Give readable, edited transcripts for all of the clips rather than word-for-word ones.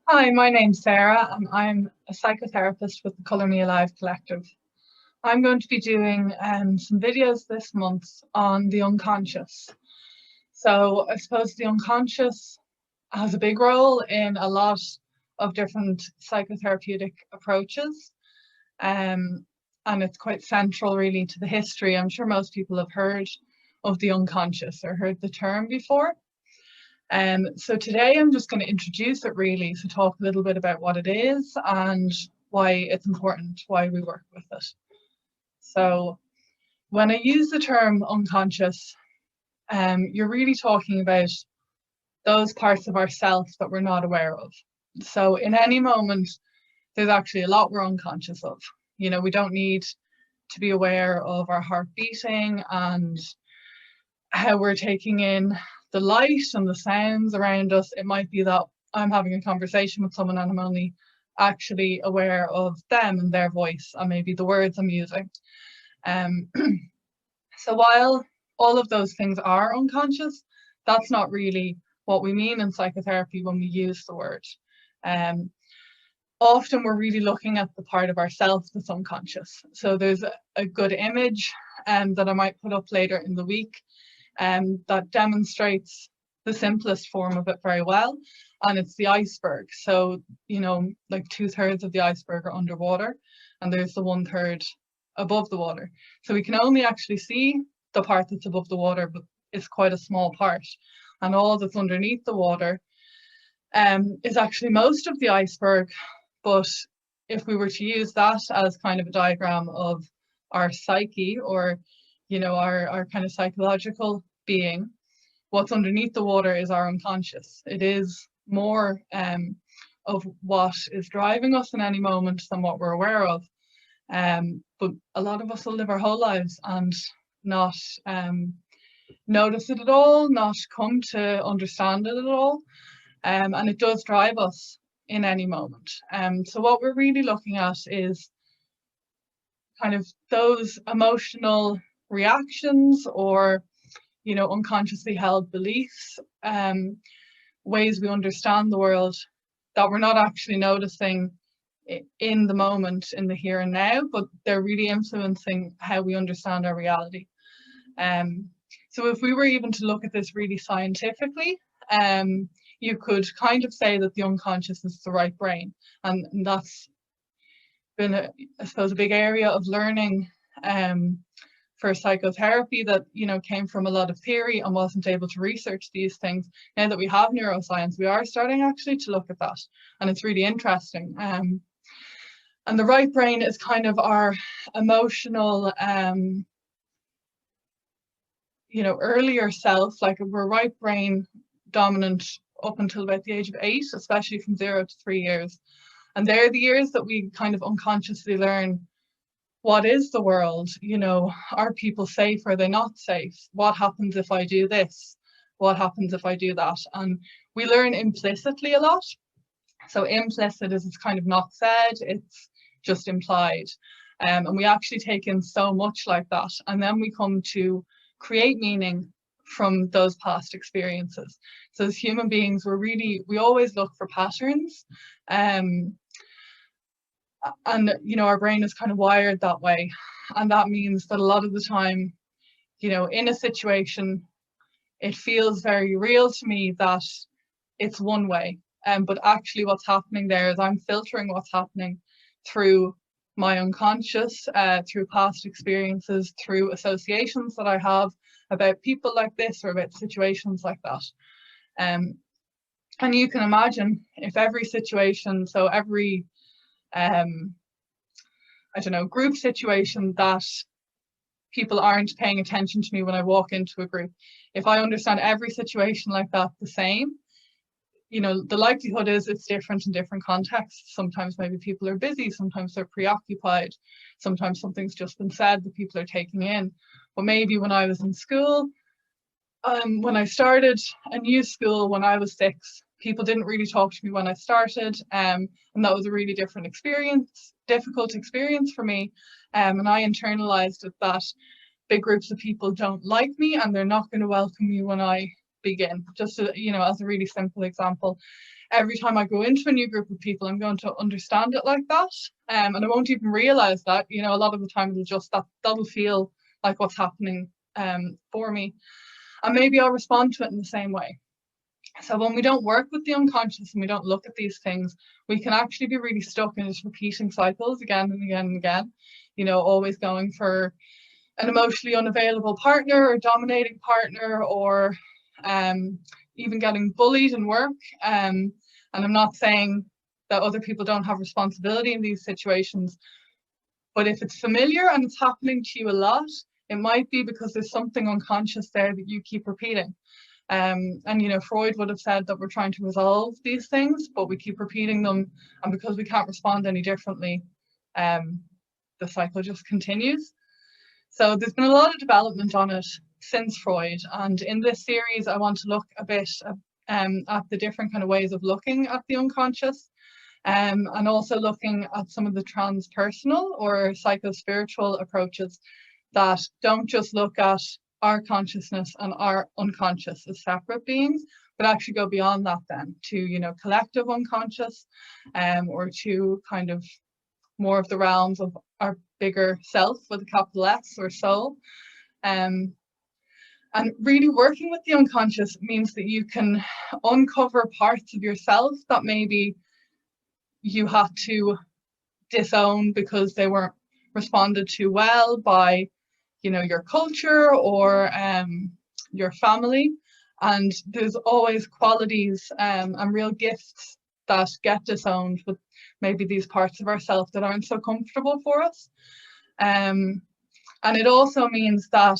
Hi, my name's Sarah, and I'm a psychotherapist with the Colour Me Alive Collective. I'm going to be doing some videos this month on the unconscious. So I suppose the unconscious has a big role in a lot of different psychotherapeutic approaches, and it's quite central really to the history. I'm sure most people have heard of the unconscious or heard the term before. So today I'm just going to introduce it really, to talk a little bit about what it is and why it's important, why we work with it. So when I use the term unconscious, you're really talking about those parts of ourself that we're not aware of. So in any moment, there's actually a lot we're unconscious of. You know, we don't need to be aware of our heart beating and how we're taking in the light and the sounds around us. It might be that I'm having a conversation with someone and I'm only actually aware of them and their voice and maybe the words I'm using. So while all of those things are unconscious, that's not really what we mean in psychotherapy when we use the word. Often we're really looking at the part of ourselves that's unconscious. So there's a good image that I might put up later in the week that demonstrates the simplest form of it very well, and it's the iceberg. So, you know, like 2/3 of the iceberg are underwater and there's the 1/3 above the water. So we can only actually see the part that's above the water, but it's quite a small part, and all that's underneath the water is actually most of the iceberg. But if we were to use that as kind of a diagram of our psyche, or you know, our kind of psychological being, what's underneath the water is our unconscious. It is more of what is driving us in any moment than what we're aware of. But a lot of us will live our whole lives and not notice it at all, not come to understand it at all. And it does drive us in any moment. So what we're really looking at is kind of those emotional reactions, or you know, unconsciously held beliefs, ways we understand the world that we're not actually noticing in the moment, in the here and now, but they're really influencing how we understand our reality. So if we were even to look at this really scientifically, you could kind of say that the unconscious is the right brain, and that's been, I suppose, a big area of learning for psychotherapy that, you know, came from a lot of theory and wasn't able to research these things. Now that we have neuroscience, we are starting actually to look at that, and it's really interesting. And the right brain is kind of our emotional, you know, earlier self. Like we're right brain dominant up until about the age of 8, especially from 0 to 3 years. And they're the years that we kind of unconsciously learn, what is the world? You know, are people safe? Are they not safe? What happens if I do this? What happens if I do that? And we learn implicitly a lot. So implicit is it's kind of not said, it's just implied. And we actually take in so much like that. And then we come to create meaning from those past experiences. So as human beings, we always look for patterns. And you know, our brain is kind of wired that way, and that means that a lot of the time, you know, in a situation, it feels very real to me that it's one way, but actually what's happening there is I'm filtering what's happening through my unconscious, through past experiences, through associations that I have about people like this or about situations like that. And you can imagine if every situation, so every I don't know, group situation that people aren't paying attention to me when I walk into a group, if I understand every situation like that the same, you know, the likelihood is it's different in different contexts. Sometimes maybe people are busy, sometimes they're preoccupied, sometimes something's just been said that people are taking in. But maybe when I was in school, when I started a new school when I was 6, people didn't really talk to me when I started, and that was a really different experience, difficult experience for me, and I internalized it that big groups of people don't like me and they're not going to welcome me when I begin. Just to, you know, as a really simple example, every time I go into a new group of people, I'm going to understand it like that, and I won't even realize that. You know, a lot of the time it'll just that'll feel like what's happening for me, and maybe I'll respond to it in the same way. So when we don't work with the unconscious and we don't look at these things, we can actually be really stuck in just repeating cycles again and again and again. You know, always going for an emotionally unavailable partner or dominating partner, or even getting bullied in work. And I'm not saying that other people don't have responsibility in these situations, but if it's familiar and it's happening to you a lot, it might be because there's something unconscious there that you keep repeating. And, you know, Freud would have said that we're trying to resolve these things, but we keep repeating them. And because we can't respond any differently, the cycle just continues. So there's been a lot of development on it since Freud. And in this series, I want to look a bit at the different kind of ways of looking at the unconscious, and also looking at some of the transpersonal or psychospiritual approaches that don't just look at our consciousness and our unconscious as separate beings, but actually go beyond that then to, you know, collective unconscious, or to kind of more of the realms of our bigger self with a capital S, or soul. And really working with the unconscious means that you can uncover parts of yourself that maybe you had to disown because they weren't responded to well by, you know, your culture or your family. And there's always qualities and real gifts that get disowned with maybe these parts of ourselves that aren't so comfortable for us. And it also means that,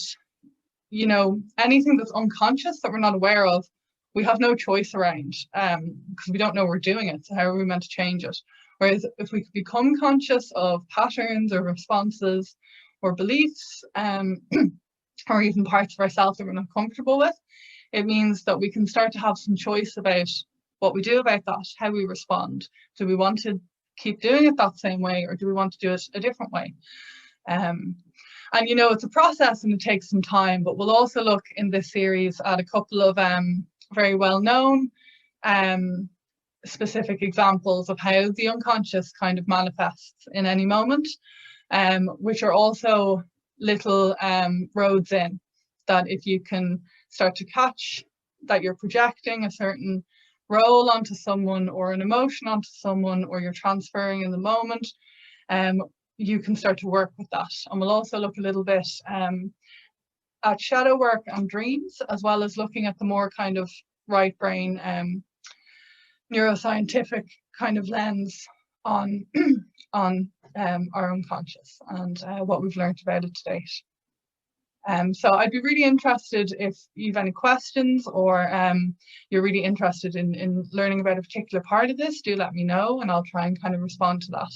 you know, anything that's unconscious that we're not aware of, we have no choice around, because we don't know we're doing it. So how are we meant to change it? Whereas if we could become conscious of patterns or responses or beliefs, or even parts of ourselves that we're not comfortable with, it means that we can start to have some choice about what we do about that, how we respond. Do we want to keep doing it that same way, or do we want to do it a different way? And, you know, it's a process and it takes some time, but we'll also look in this series at a couple of very well-known specific examples of how the unconscious kind of manifests in any moment, which are also little roads in, that if you can start to catch that you're projecting a certain role onto someone or an emotion onto someone, or you're transferring in the moment, you can start to work with that. And we'll also look a little bit at shadow work and dreams, as well as looking at the more kind of right brain neuroscientific kind of lens on our unconscious and what we've learned about it to date. So I'd be really interested if you've any questions, or you're really interested in learning about a particular part of this, do let me know and I'll try and kind of respond to that.